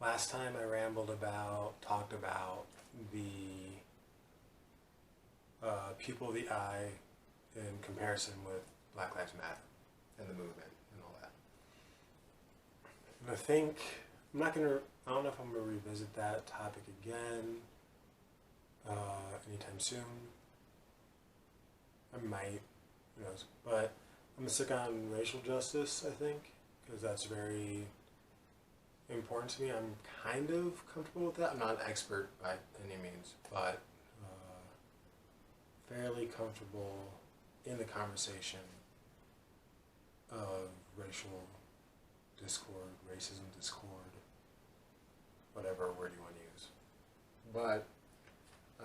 Last time I talked about the pupil of the eye in comparison with Black Lives Matter and the movement and all that. And I don't know if I'm gonna revisit that topic again anytime soon. I might, who knows? But I'm gonna stick on racial justice, I think, because that's very important to me. I'm kind of comfortable with that. I'm not an expert by any means, but fairly comfortable in the conversation of racial discord, racism discord, whatever word you want to use. But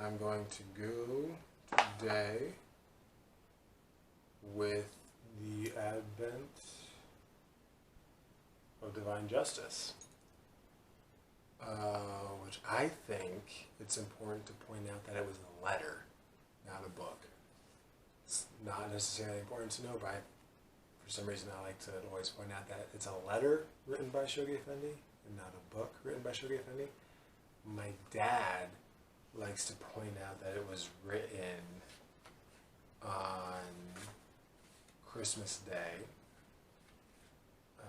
I'm going to go today with the advent of divine justice, which I think it's important to point out that it was a letter, not a book. It's not necessarily important to know, but for some reason I like to always point out that it's a letter written by Shoghi Effendi and not a book written by Shoghi Effendi. My dad likes to point out that it was written on Christmas Day. I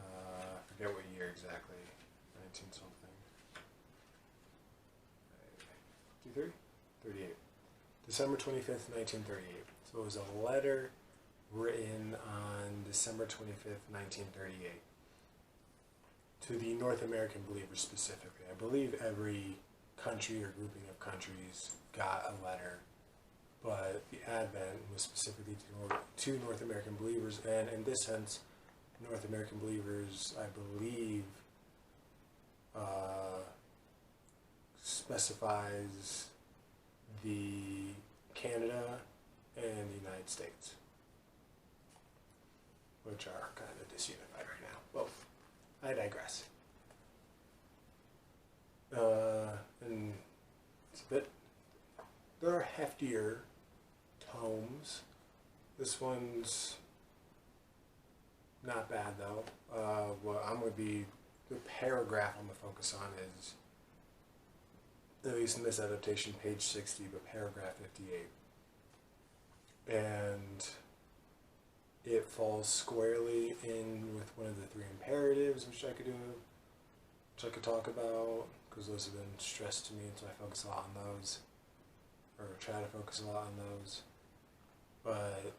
forget what year exactly, 19 something. 53? 38. December 25th, 1938. So it was a letter written on December 25th, 1938 to the North American believers specifically. I believe every country or grouping of countries got a letter, but the Advent was specifically to North American believers, and in this sense, North American believers, I believe, specifies the Canada and the United States, which are kind of disunified right now. Both. I digress. And it's a bit, there are heftier tomes. This one's not bad though. What I'm going to be, the paragraph I'm going to focus on is, at least in this adaptation, page 60, but paragraph 58. And it falls squarely in with one of the three imperatives, which I could talk about, because those have been stressed to me, so I focus a lot on those, or try to focus a lot on those. But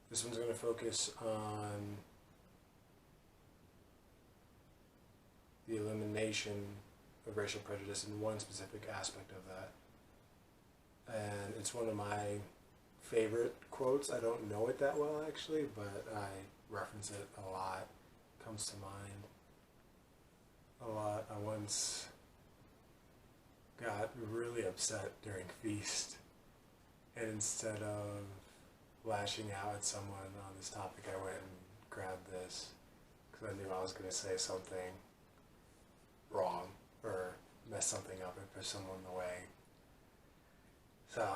this one's going to focus on the elimination of racial prejudice in one specific aspect of that. And it's one of my favorite quotes. I don't know it that well actually, but I reference it a lot. It comes to mind a lot. I once got really upset during Feast, and instead of lashing out at someone on this topic, I went and grabbed this because I knew I was going to say something wrong or mess something up and push someone away. So,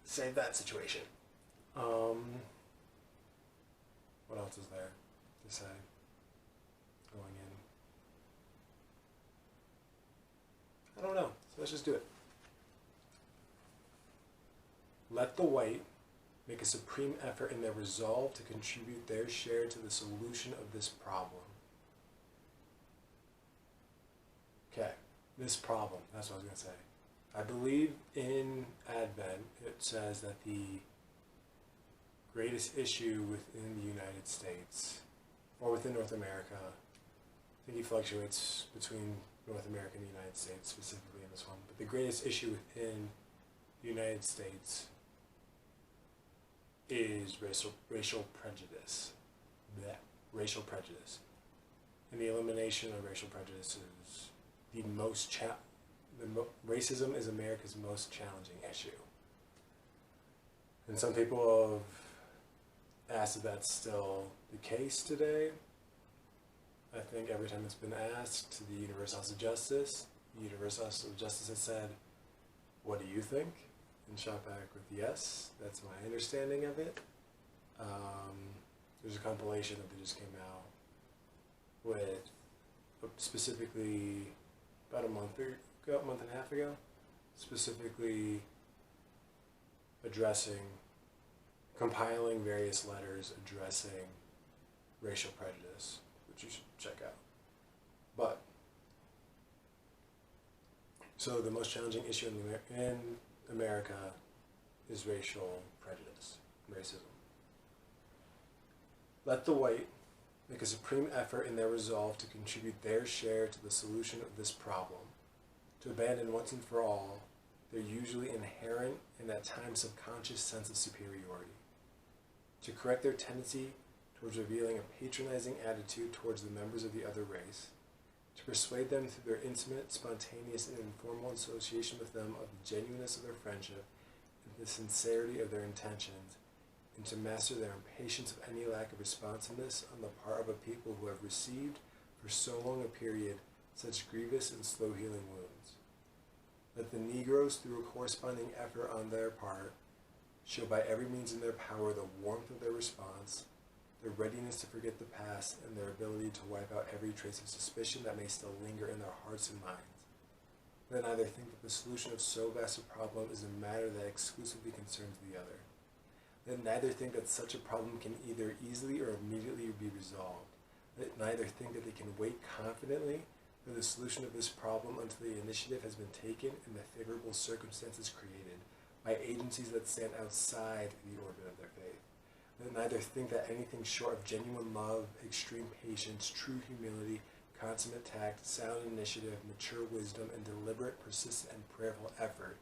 save that situation. What else is there to say going in? I don't know, so let's just do it. Let the white make a supreme effort in their resolve to contribute their share to the solution of this problem. Okay, this problem, that's what I was going to say. I believe in Advent, it says that the greatest issue within the United States, or within North America, I think he fluctuates between North America and the United States, specifically in this one, but the greatest issue within the United States is racial prejudice. Blech. Racial prejudice. And the elimination of racial prejudice is the most racism is America's most challenging issue. And some people have asked if that's still the case today. I think every time it's been asked to the Universal House of Justice, the Universal House of Justice has said, "What do you think?" and shot back with yes. That's my understanding of it. There's a compilation that they just came out with specifically about a month and a half ago, specifically compiling various letters addressing racial prejudice, which you should check out. But, so the most challenging issue in America is racial prejudice, racism. Let the white make a supreme effort in their resolve to contribute their share to the solution of this problem, to abandon once and for all their usually inherent and at times subconscious sense of superiority, to correct their tendency towards revealing a patronizing attitude towards the members of the other race, to persuade them through their intimate, spontaneous, and informal association with them of the genuineness of their friendship and the sincerity of their intentions, and to master their impatience of any lack of responsiveness on the part of a people who have received for so long a period such grievous and slow-healing wounds. Let the Negroes, through a corresponding effort on their part, show by every means in their power the warmth of their response, their readiness to forget the past, and their ability to wipe out every trace of suspicion that may still linger in their hearts and minds. Let neither think that the solution of so vast a problem is a matter that exclusively concerns the other. Let neither think that such a problem can either easily or immediately be resolved. Let neither think that they can wait confidently for the solution of this problem until the initiative has been taken and the favorable circumstances created by agencies that stand outside the orbit of their faith. Let neither think that anything short of genuine love, extreme patience, true humility, consummate tact, sound initiative, mature wisdom, and deliberate, persistent, and prayerful effort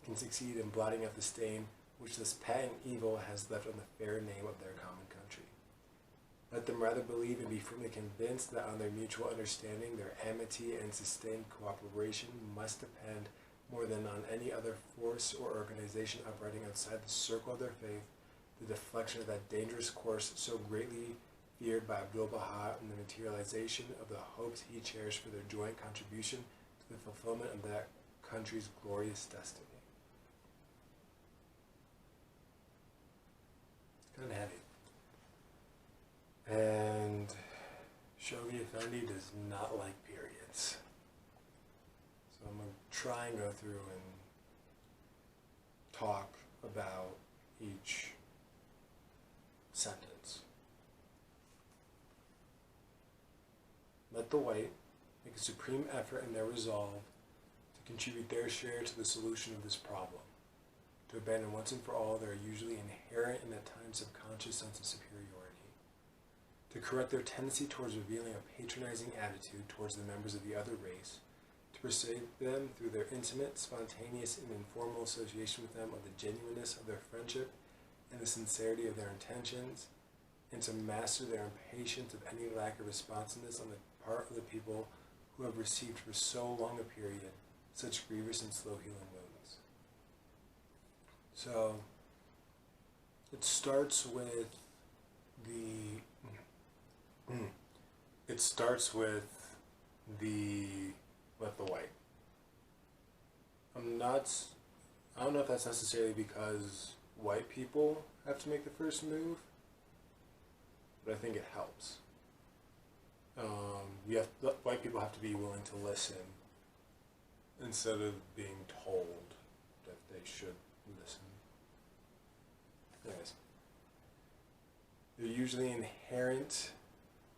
can succeed in blotting out the stain which this patent evil has left on the fair name of their common country. Let them rather believe and be firmly convinced that on their mutual understanding, their amity and sustained cooperation must depend more than on any other force or organization operating outside the circle of their faith, the deflection of that dangerous course so greatly feared by Abdu'l-Baha and the materialization of the hopes he cherished for their joint contribution to the fulfillment of that country's glorious destiny. Kind of heavy. And Shoghi Effendi does not like periods. So I'm going to try and go through and talk about each sentence. Let the white make a supreme effort in their resolve to contribute their share to the solution of this problem, to abandon once and for all their usually inherent and at times subconscious sense of superiority, to correct their tendency towards revealing a patronizing attitude towards the members of the other race, to persuade them through their intimate, spontaneous, and informal association with them of the genuineness of their friendship and the sincerity of their intentions, and to master their impatience of any lack of responsiveness on the part of the people who have received for so long a period such grievous and slow-healing wounds. So, it starts with let the white. I don't know if that's necessarily because white people have to make the first move, but I think it helps. White people have to be willing to listen instead of being told that they should listen. Anyways, they're usually inherent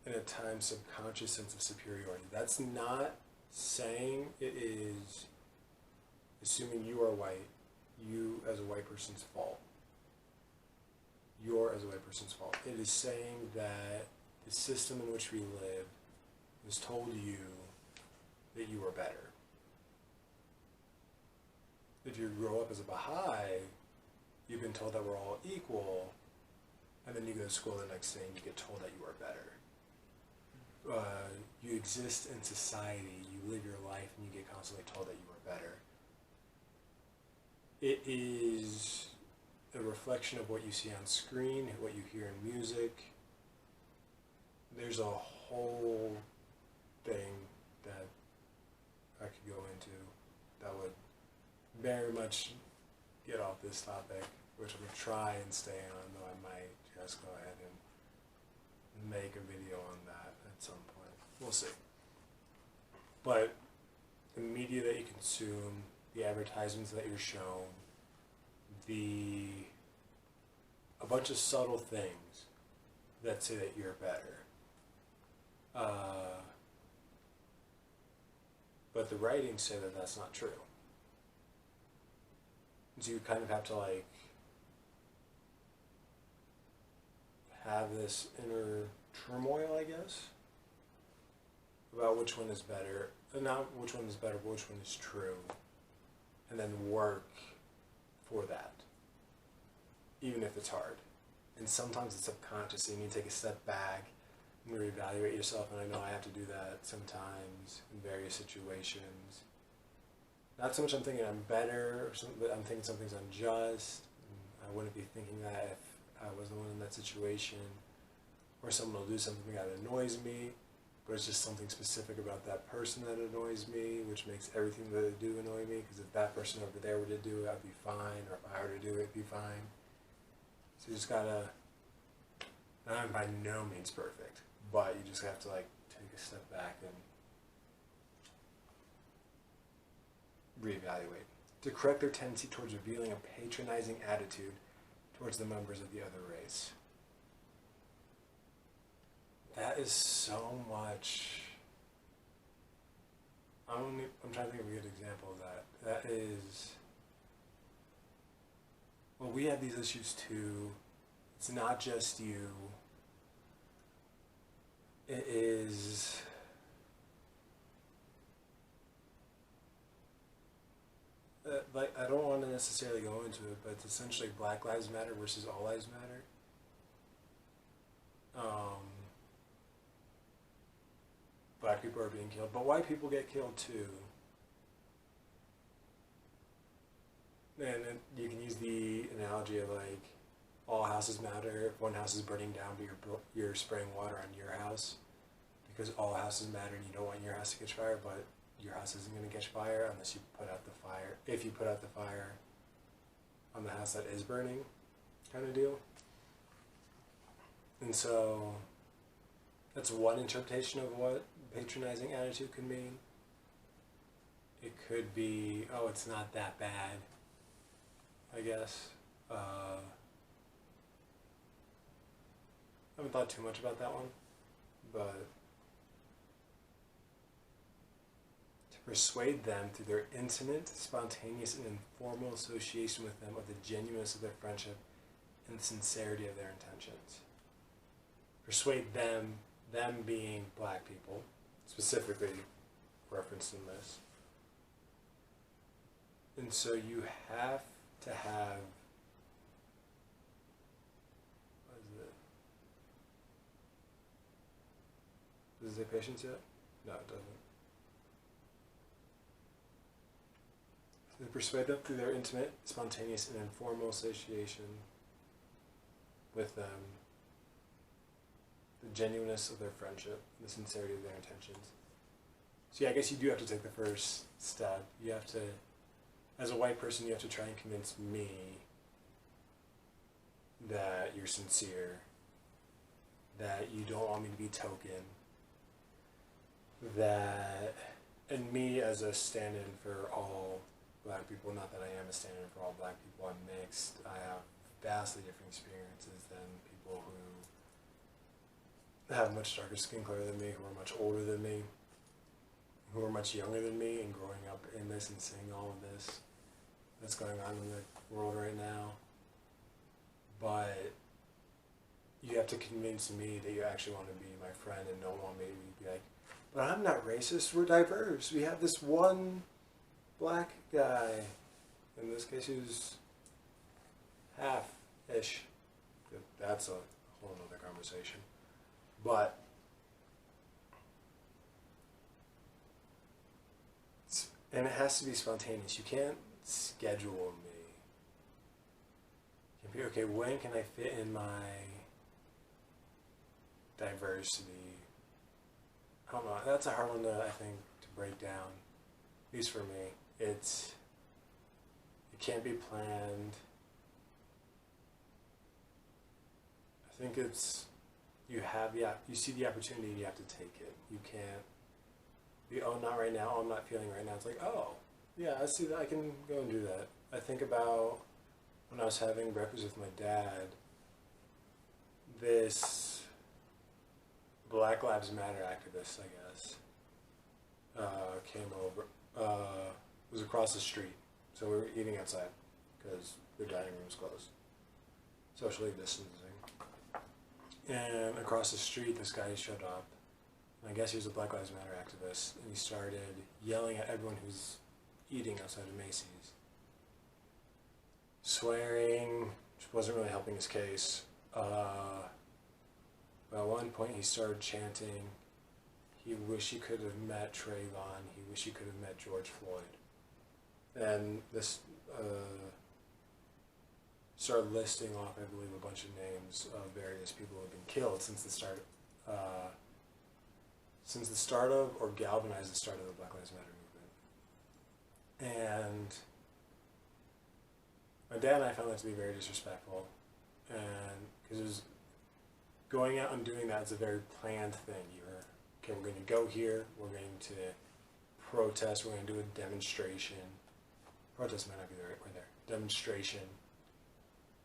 and at times subconscious sense of superiority. That's not saying it is assuming you are white, you as a white person's fault. You're as a white person's fault. It is saying that the system in which we live has told you that you are better. If you grow up as a Baha'i, you've been told that we're all equal, and then you go to school the next day and you get told that you are better. You exist in society, you live your life, and you get constantly told that you are better. It is a reflection of what you see on screen, what you hear in music. There's a whole thing that I could go into that would very much get off this topic, which I'm going to try and stay on, though I might just go ahead and make a video on that at some point. We'll see. But the media that you consume, the advertisements that you're shown, a bunch of subtle things that say that you're better. But the writings say that that's not true. So you kind of have to like have this inner turmoil, I guess, about which one is better. Not which one is better, but which one is true. And then work for that. Even if it's hard. And sometimes it's subconscious, and you take a step back and reevaluate yourself, and I know I have to do that sometimes in various situations. Not so much I'm thinking I'm better, or something, but I'm thinking something's unjust. I wouldn't be thinking that if I was the one in that situation, or someone will do something that annoys me, but it's just something specific about that person that annoys me, which makes everything that they do annoy me, because if that person over there were to do it, I'd be fine, or if I were to do it, it'd be fine. So you just gotta, and I'm by no means perfect, but you just have to like take a step back and reevaluate. To correct their tendency towards revealing a patronizing attitude towards the members of the other race. That is so much. I'm trying to think of a good example of that. That is, well, we have these issues too. It's not just you. It is, like, I don't want to necessarily go into it, but it's essentially Black Lives Matter versus All Lives Matter. Black people are being killed, but white people get killed too. And you can use the analogy of like, all houses matter. If one house is burning down, but you're spraying water on your house, because all houses matter and you don't want your house to catch fire, but your house isn't going to catch fire unless you put out the fire. If you put out the fire on the house that is burning, kind of deal. And so that's one interpretation of what patronizing attitude could mean. It could be, oh, it's not that bad, I guess. I haven't thought too much about that one, but to persuade them through their intimate, spontaneous, and informal association with them of the genuineness of their friendship and the sincerity of their intentions. Persuade them being black people, specifically referenced in this. And so you have to have, what is it? Does it say patience yet? No, it doesn't. They persuade them through their intimate, spontaneous, and informal association with them, the genuineness of their friendship, the sincerity of their intentions. So yeah, I guess you do have to take the first step. You have to, as a white person, you have to try and convince me that you're sincere, that you don't want me to be token, that, and me as a stand-in for all black people, not that I am a stand-in for all black people, I'm mixed. I have vastly different experiences than people who have much darker skin color than me, who are much older than me, who are much younger than me, and growing up in this and seeing all of this that's going on in the world right now. But you have to convince me that you actually want to be my friend and don't want me to be like, but I'm not racist, we're diverse. We have this one black guy, in this case who's half-ish. That's a whole other conversation. But and it has to be spontaneous. You can't schedule me. You can be, okay, when can I fit in my diversity? I don't know. That's a hard one to, I think, to break down. At least for me. It can't be planned. I think it's, you see the opportunity and you have to take it. You can't the oh, not right now, oh, I'm not feeling right now. It's like, oh, yeah, I see that. I can go and do that. I think about when I was having breakfast with my dad, this Black Lives Matter activist, I guess, came over, was across the street. So we were eating outside because the dining room was closed, socially distancing. And across the street, this guy showed up. And I guess he was a Black Lives Matter activist, and he started yelling at everyone who's eating outside of Macy's. Swearing, which wasn't really helping his case. But at one point he started chanting, he wished he could have met Trayvon, he wished he could have met George Floyd. And this started listing off, I believe, a bunch of names of various people who have been killed since the start of, or galvanized the start of the Black Lives Matter movement. And my dad and I found that to be very disrespectful, and because it was going out and doing that is a very planned thing. Okay, we're going to go here, we're going to protest, we're going to do a demonstration. Protest might not be the right word there. Demonstration.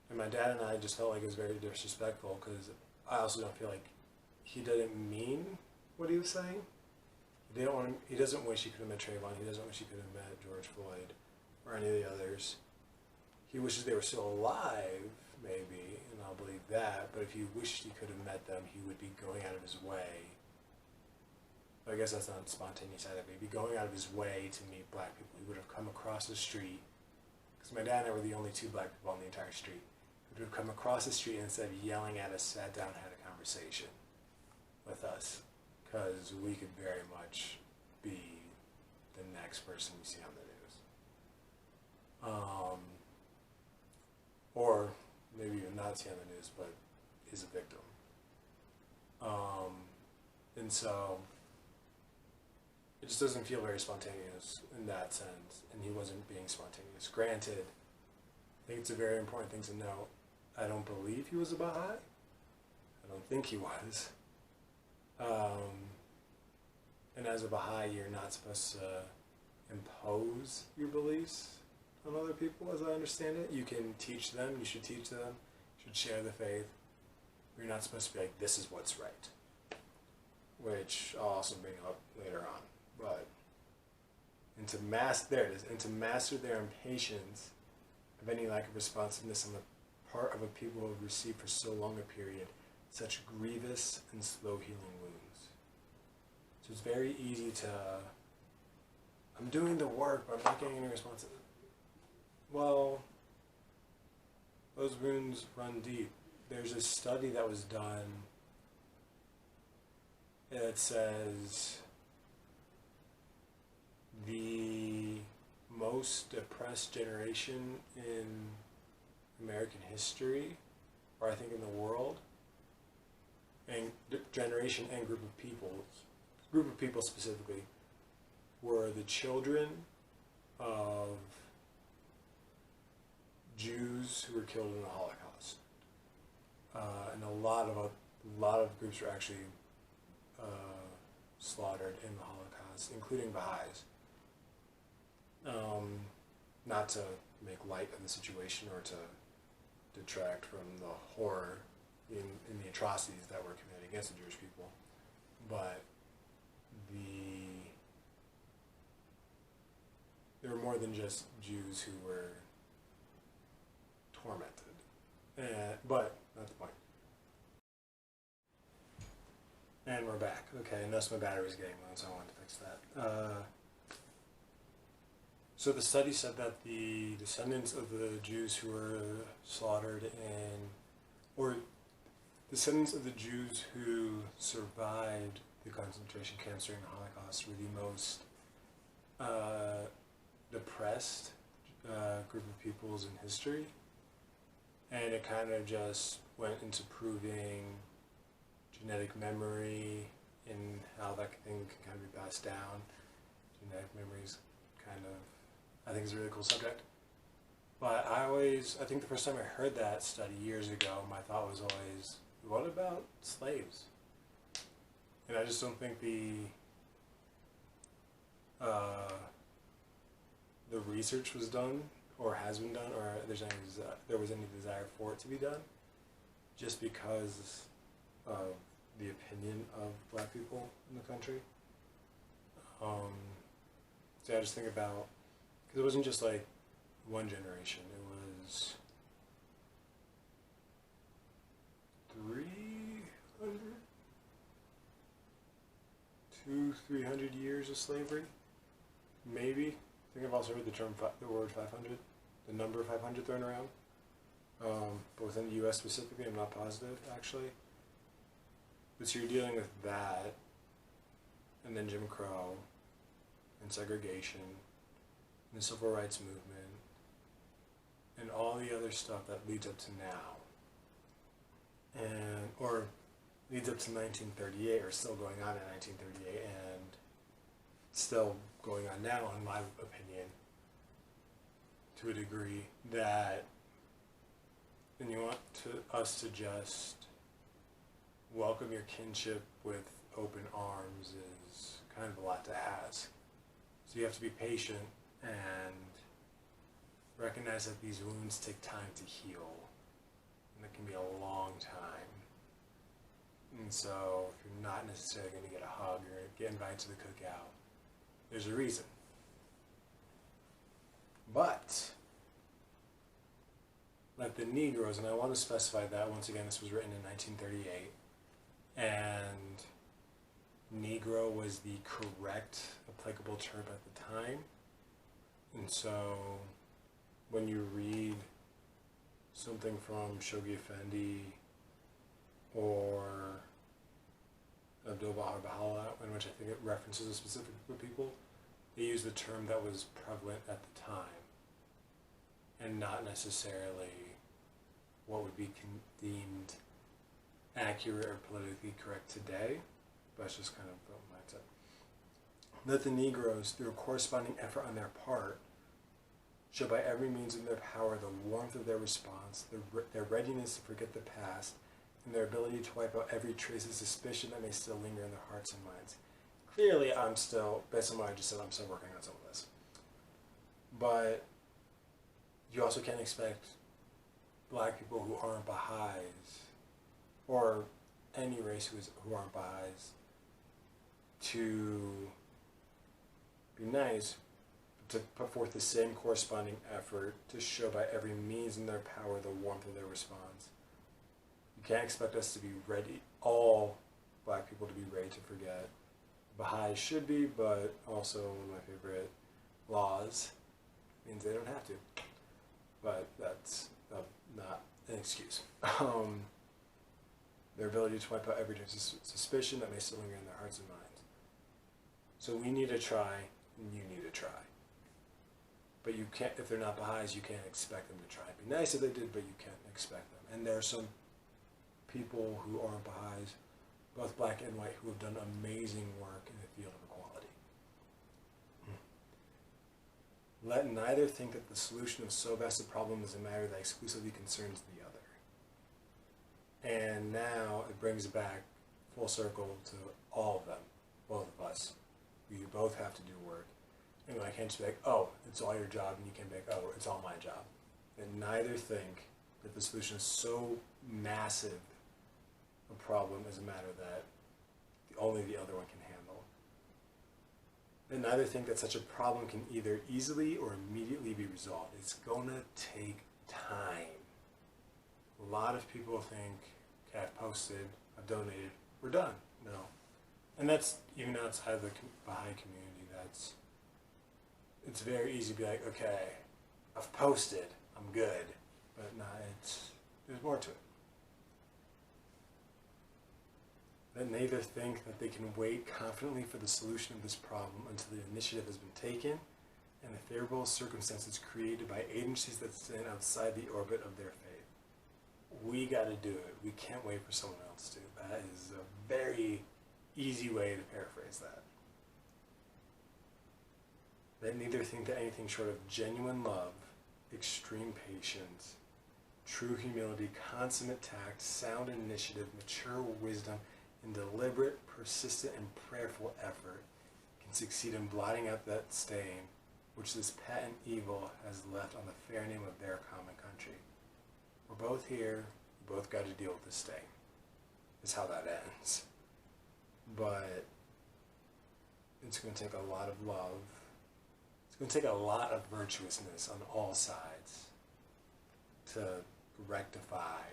And my dad and I just felt like it was very disrespectful because I also don't feel like he didn't mean what he was saying. He doesn't wish he could have met Trayvon, he doesn't wish he could have met George Floyd or any of the others. He wishes they were still alive, maybe, and I'll believe that, but if he wished he could have met them, he would be going out of his way. But I guess that's not spontaneous either, but he'd be going out of his way to meet black people. He would have come across the street, because my dad and I were the only two black people on the entire street. He would have come across the street and instead of yelling at us, sat down and had a conversation with us, because we could very much be the next person we see on the news. Or maybe even not see on the news, but is a victim. And so it just doesn't feel very spontaneous in that sense, and he wasn't being spontaneous. Granted, I think it's a very important thing to know. I don't believe he was a Baha'i. I don't think he was. And as a Baha'i, you're not supposed to impose your beliefs on other people, as I understand it. You can teach them, you should teach them, you should share the faith. But you're not supposed to be like, this is what's right. Which I'll also bring up later on. But, and to master their impatience of any lack of responsiveness on the part of a people who have received for so long a period such grievous and slow healing wounds. So it's very easy to, I'm doing the work, but I'm not getting any response. Well, those wounds run deep. There's a study that was done that says the most depressed generation in American history, or I think in the world, and generation and group of people specifically, were the children of Jews who were killed in the Holocaust. And a lot of groups were actually slaughtered in the Holocaust, including Baha'is. Not to make light of the situation or to detract from the horror in the atrocities that were committed against the Jewish people, but there were more than just Jews who were tormented. But that's the point. And we're back. Okay, I noticed my battery's getting low, so I wanted to fix that. So the study said that the descendants of the Jews who were slaughtered or descendants of the Jews who survived the concentration camps during the Holocaust were the most depressed group of peoples in history. And it kind of just went into proving genetic memory and how that thing can kind of be passed down. Genetic memories kind of, I think, is a really cool subject. But I think the first time I heard that study years ago, my thought was always, what about slaves? And I just don't think the research was done, or has been done, or there was any desire for it to be done, just because of the opinion of black people in the country. So I just think about, because it wasn't just like one generation, it was 300 years of slavery, maybe. I think I've also heard the word 500, the number 500 thrown around. But within the U.S. specifically, I'm not positive, actually. But so you're dealing with that, and then Jim Crow, and segregation, and the Civil Rights Movement, and all the other stuff that leads up to now. Or leads up to 1938, or still going on in 1938, and still going on now, in my opinion, to a degree, that then you want us to just welcome your kinship with open arms is kind of a lot to ask. So you have to be patient and recognize that these wounds take time to heal, and it can be a long time. And so if you're not necessarily going to get a hug or get invited to the cookout, there's a reason. But like the Negroes, and I want to specify that once again, this was written in 1938, and Negro was the correct applicable term at the time. And so when you read something from Shoghi Effendi or Baha'i, in which I think it references a specific group of people, they use the term that was prevalent at the time, and not necessarily what would be deemed accurate or politically correct today, but it's just kind of the mindset. Let the Negroes, through a corresponding effort on their part, show by every means in their power the warmth of their response, their readiness to forget the past, and their ability to wipe out every trace of suspicion that may still linger in their hearts and minds. Clearly, I'm still, based on what I just said, I'm still working on some of this. But you also can't expect black people who aren't Baha'is, or any race who aren't Baha'is, to be nice, to put forth the same corresponding effort to show by every means in their power the warmth of their response. You can't expect us to be ready, all black people to be ready to forget. Baha'i should be, but also one of my favorite laws means they don't have to. But that's not an excuse. Their ability to wipe out every suspicion that may still linger in their hearts and minds. So we need to try, and you need to try. But you can't, if they're not Baha'is, you can't expect them to try. It'd be nice if they did, but you can't expect them. And there are some people who aren't Baha'is, both black and white, who have done amazing work in the field of equality. Let neither think that the solution of so vast a problem is a matter that exclusively concerns the other. And now it brings back full circle to all of them, both of us. We both have to do work. And I can't just be like, oh, it's all your job, and you can't be like, oh, it's all my job. And neither think that the solution is so massive a problem is a matter that only the other one can handle. And neither think that such a problem can either easily or immediately be resolved. It's gonna take time. A lot of people think, okay, I've posted, I've donated, we're done. No. And that's even outside of the Baha'i community. It's very easy to be like, okay, I've posted, I'm good. But no, there's more to it. That neither think that they can wait confidently for the solution of this problem until the initiative has been taken and the favorable circumstances created by agencies that stand outside the orbit of their faith. We got to do it. We can't wait for someone else to. That is a very easy way to paraphrase that. They neither think that anything short of genuine love, extreme patience, true humility, consummate tact, sound initiative, mature wisdom, and deliberate, persistent, and prayerful effort and succeed in blotting out that stain which this patent evil has left on the fair name of their common country. We're both here, we both got to deal with this stain. Is how that ends. But it's going to take a lot of love. It's going to take a lot of virtuousness on all sides to rectify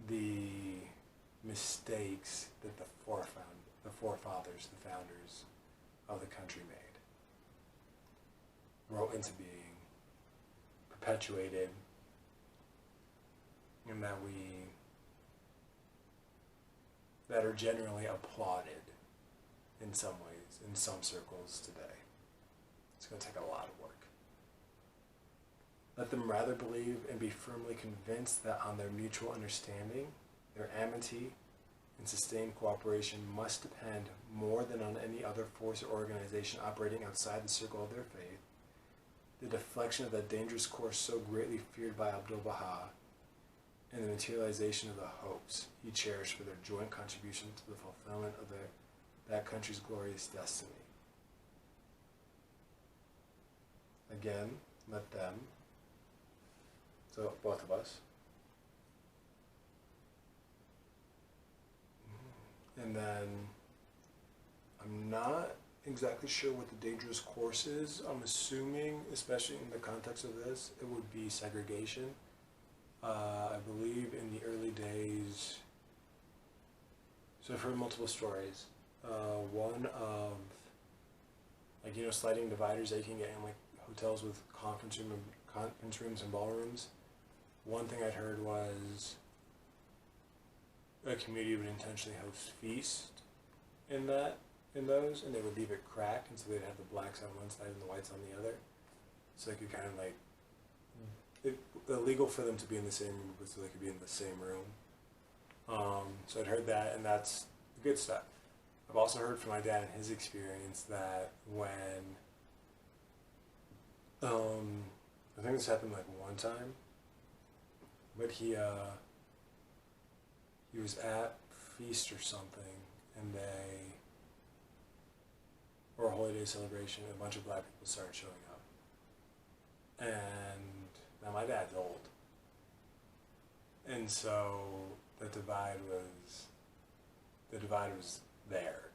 the mistakes that the forefathers, the founders of the country made, wrote into being, perpetuated, and that are generally applauded in some ways, in some circles today. It's going to take a lot of work. Let them rather believe and be firmly convinced that on their mutual understanding, their amity, and sustained cooperation must depend more than on any other force or organization operating outside the circle of their faith. The deflection of that dangerous course so greatly feared by Abdu'l-Baha, and the materialization of the hopes he cherished for their joint contribution to the fulfillment of that country's glorious destiny. Again, let them, so both of us, and then I'm not exactly sure what the dangerous course is. I'm assuming, especially in the context of this, it would be segregation. I believe in the early days, so I've heard multiple stories. One of, sliding dividers that you can get in hotels with conference rooms and ballrooms. One thing I'd heard was a community would intentionally host feast in those, and they would leave it cracked, and so they'd have the blacks on one side and the whites on the other, so they could kind of illegal for them to be in the same room, but so they could be in the same room. So I'd heard that, and that's good stuff. I've also heard from my dad and his experience that when, I think this happened one time, but he was at feast or something, and or a holiday celebration, and a bunch of black people started showing up. And now my dad's old, and so the divide was there,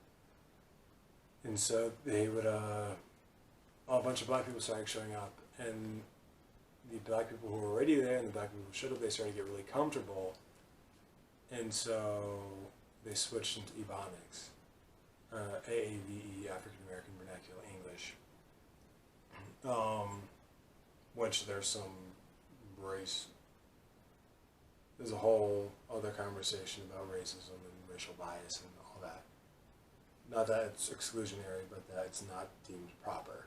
and so they would a bunch of black people started showing up, and the black people who were already there and the black people who showed up, they started to get really comfortable, and so they switched into Ebonics, AAVE, African American Vernacular English, which there's a whole other conversation about racism and racial bias and all that. Not that it's exclusionary, but that it's not deemed proper.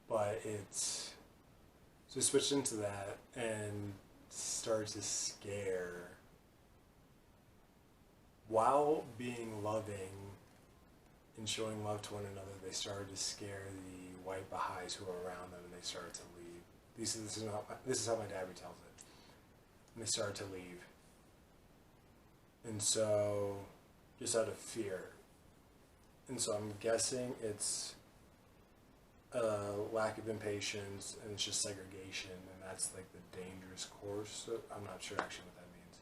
But so we switched into that and started to scare, while being loving and showing love to one another, they started to scare the white Baha'is who were around them, and they started to leave. This is how my dad retells it. And they started to leave. And so, just out of fear. And so I'm guessing it's lack of impatience, and it's just segregation, and that's the dangerous course. So I'm not sure actually what that means.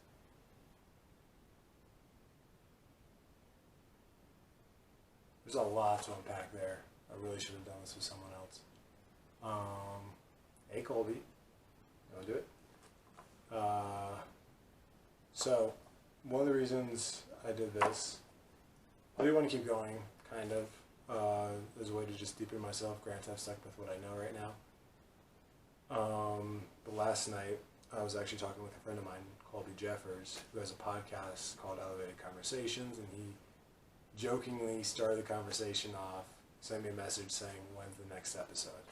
There's a lot to unpack there. I really should have done this with someone else. Hey Colby, you want to do it? So, one of the reasons I did this, I do want to keep going, kind of, as a way to just deepen myself. Granted, I've stuck with what I know right now. But last night, I was actually talking with a friend of mine, Colby Jeffers, who has a podcast called Elevated Conversations, and he jokingly started the conversation off, sent me a message saying, when's the next episode?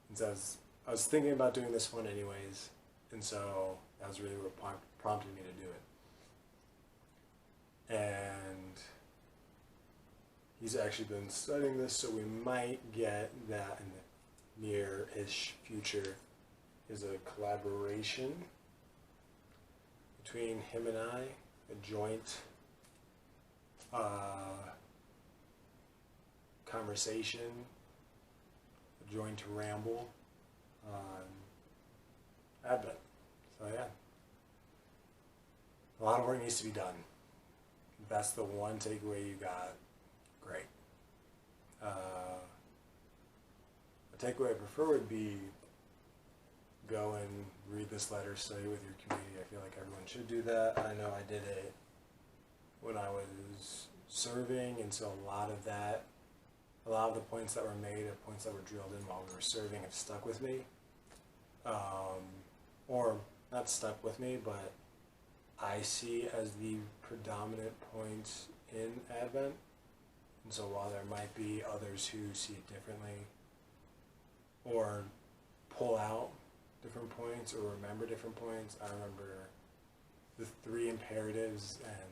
And so I was thinking about doing this one anyways, and so that was really what prompted me to do it. And he's actually been studying this, so we might get that in the near-ish future, is a collaboration between him and I, a joint conversation, a join to ramble on Advent. So yeah, a lot of work needs to be done. If that's the one takeaway you got, great. A takeaway I prefer would be go and read this letter, study with your community. I feel like everyone should do that. I know I did it when I was serving, and so a lot of the points that were made, or points that were drilled in while we were serving, have stuck with me. Or not stuck with me, but I see as the predominant points in Advent. And so while there might be others who see it differently, or pull out different points, or remember different points, I remember the 3 imperatives and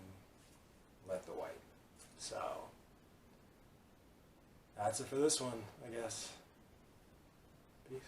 let the white. So that's it for this one, I guess. Peace.